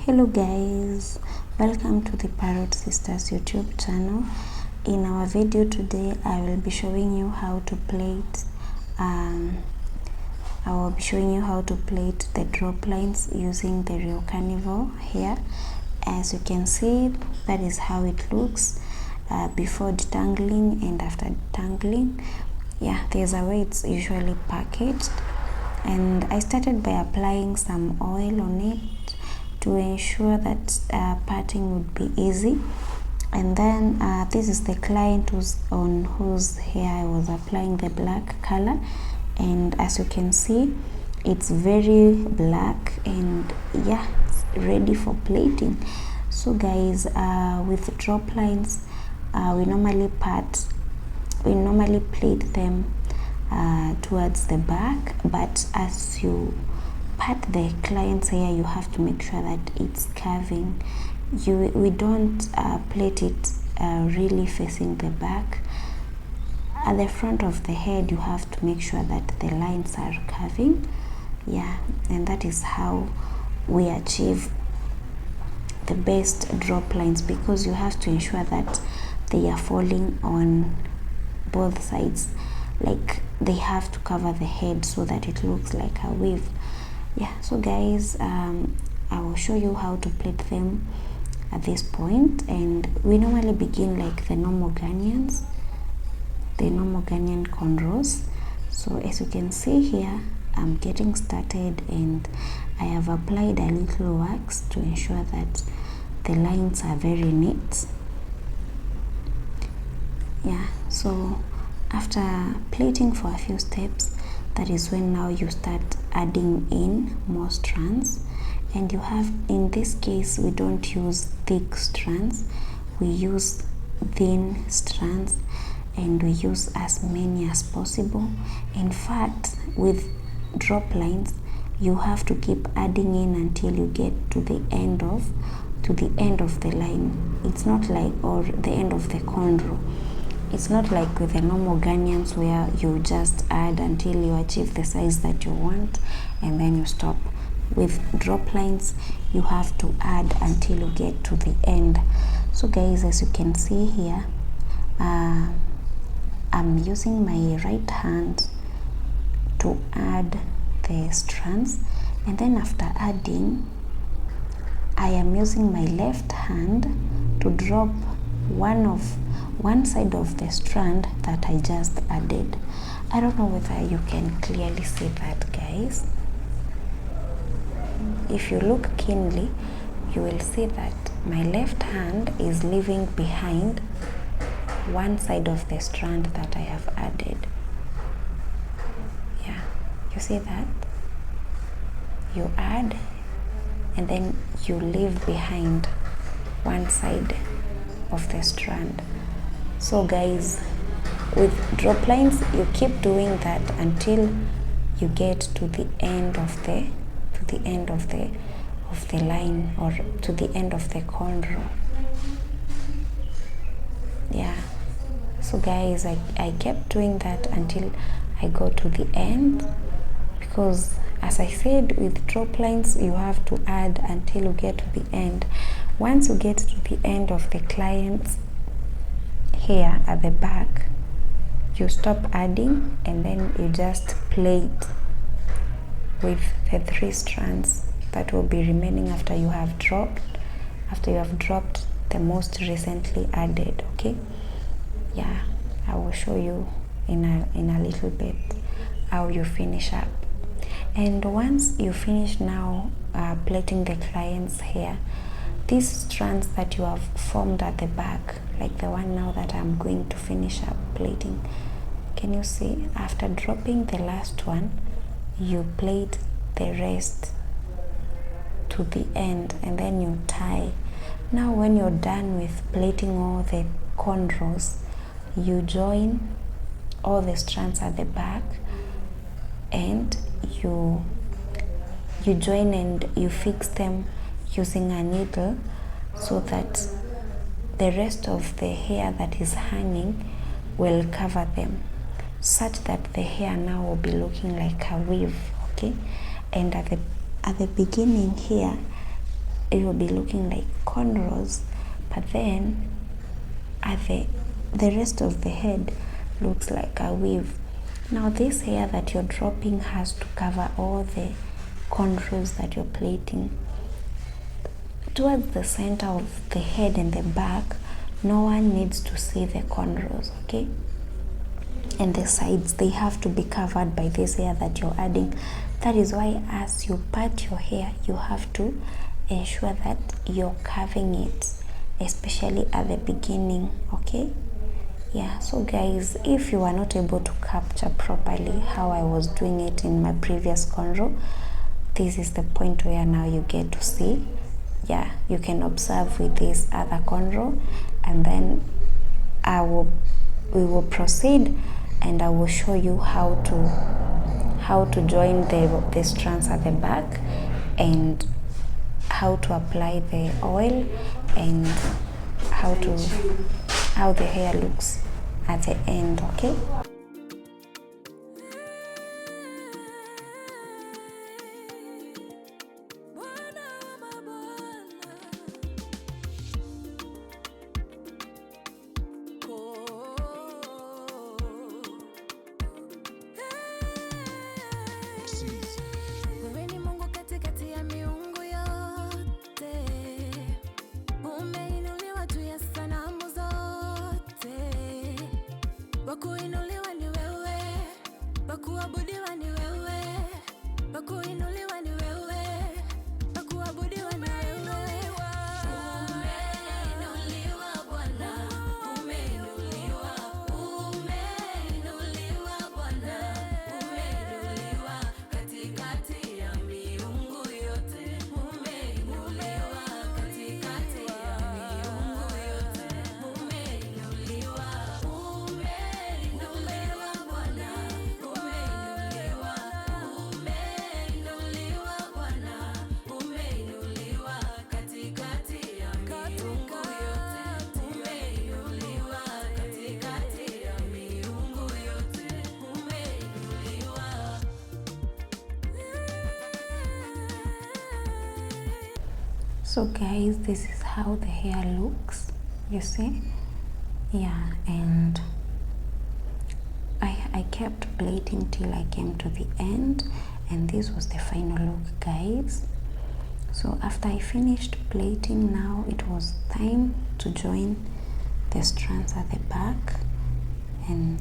Hello guys, welcome to the Parrot Sisters YouTube channel. In our video today I will be showing you how to plait the drop lines using the Rio Carnivore here. As you can see, that is how it looks before detangling and after detangling. Yeah, there's a way it's usually packaged, and I started by applying some oil on it to ensure that parting would be easy. And then this is the client on whose hair I was applying the black color, and as you can see, it's very black and yeah, it's ready for plaiting. So guys, with drop lines, we normally plait them towards the back, but as you part the client's hair, you have to make sure that it's curving. We don't plait it really facing the back. At the front of the head, you have to make sure that the lines are curving. Yeah, and that is how we achieve the best drop lines, because you have to ensure that they are falling on both sides. Like, they have to cover the head so that it looks like a weave. Yeah, so guys, I will show you how to plait them at this point. And we normally begin like the normal Ghanaian cornrows. So as you can see here, I'm getting started and I have applied a little wax to ensure that the lines are very neat. Yeah, so after plaiting for a few steps, that is when now you start adding in more strands. And you have, in this case, we don't use thick strands, we use thin strands, and we use as many as possible. In fact, with drop lines, you have to keep adding in until you get to the end of the line. It's not like, or the end of the cornrow. It's not like with the normal Ghanaians where you just add until you achieve the size that you want and then you stop. With drop lines, you have to add until you get to the end. So guys, as you can see here, I'm using my right hand to add the strands, and then after adding, I am using my left hand to drop one side of the strand that I just added. I don't know whether you can clearly see that, guys. If you look keenly, you will see that my left hand is leaving behind one side of the strand that I have added. Yeah, you see that? You add and then you leave behind one side of the strand. So guys, with drop lines, you keep doing that until you get to the end of the line, or to the end of the cornrow. Yeah, so guys, I kept doing that until I got to the end, because as I said, with drop lines you have to add until you get to the end. Once you get to the end of the client's hair at the back, you stop adding and then you just plait with the 3 strands that will be remaining after you have dropped the most recently added. Okay, yeah, I will show you in a little bit how you finish up. And once you finish now plaiting the client's hair, these strands that you have formed at the back, like the one now that I'm going to finish up plaiting, can you see, after dropping the last one, you plait the rest to the end and then you tie. Now when you're done with plaiting all the cornrows, you join all the strands at the back and you join and you fix them using a needle, so that the rest of the hair that is hanging will cover them, such that the hair now will be looking like a weave. Okay, and at the beginning here, it will be looking like cornrows, but then at the rest of the head looks like a weave. Now this hair that you're dropping has to cover all the cornrows that you're plaiting. Towards the center of the head and the back, no one needs to see the cornrows, okay? And the sides, they have to be covered by this hair that you're adding. That is why as you part your hair, you have to ensure that you're curving it, especially at the beginning, okay? Yeah, so guys, if you are not able to capture properly how I was doing it in my previous cornrow, this is the point where now you get to see. Yeah, you can observe with this other cornrow, and then we will proceed and I will show you how to join the strands at the back, and how to apply the oil, and how the hair looks at the end, okay? Wakuinuliwa ni wewe, wakuabudiwa ni wewe, wakuinuliwa ni wewe, wakuabudiwa ni wewe. Umeinuliwa Bwana, umeinuliwa, umeinuliwa Bwana, umeinuliwa katikati ya miungu yote, umeinuliwa katikati ya miungu yote, umeinuliwa. So guys, this is how the hair looks, you see? Yeah, and I kept plaiting till I came to the end, and this was the final look, guys. So after I finished plaiting, now it was time to join the strands at the back, and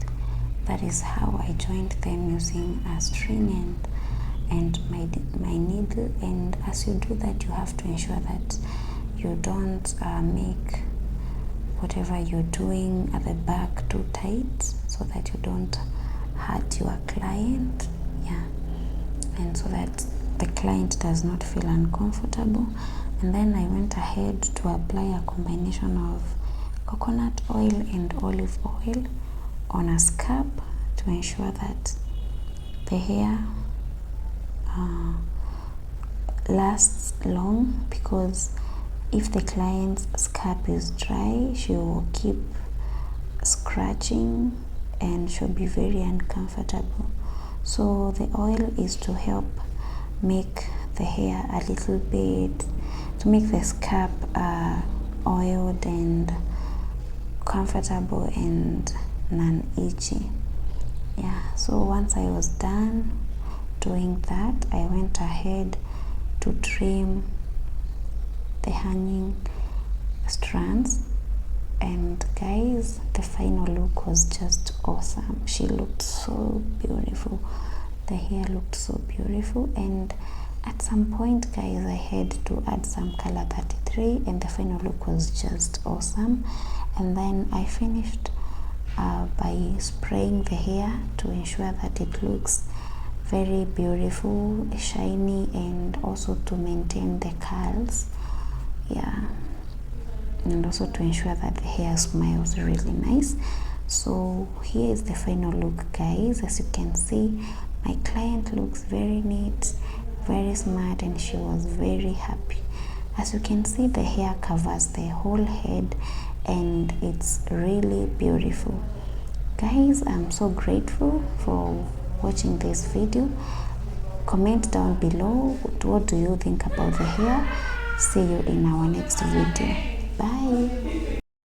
that is how I joined them using a string and my needle. And as you do that, you have to ensure that you don't make whatever you're doing at the back too tight, so that you don't hurt your client. Yeah, and so that the client does not feel uncomfortable. And then I went ahead to apply a combination of coconut oil and olive oil on a scalp to ensure that the hair lasts long, because if the client's scalp is dry, she will keep scratching and she'll be very uncomfortable. So the oil is to help make the hair a little bit, to make the scalp oiled and comfortable and non-itchy. Yeah, so once I was done doing that, I went ahead to trim the hanging strands, and guys, the final look was just awesome. She looked so beautiful, the hair looked so beautiful, and at some point, guys, I had to add some color 33, and the final look was just awesome. And then I finished by spraying the hair to ensure that it looks very beautiful, shiny, and also to maintain the curls. Yeah, and also to ensure that the hair smiles really nice. So here is the final look, guys. As you can see, my client looks very neat, very smart, and she was very happy. As you can see, the hair covers the whole head and it's really beautiful. Guys, I'm so grateful for watching this video. Comment down below, what do you think about the hair? See you in our next video. Bye.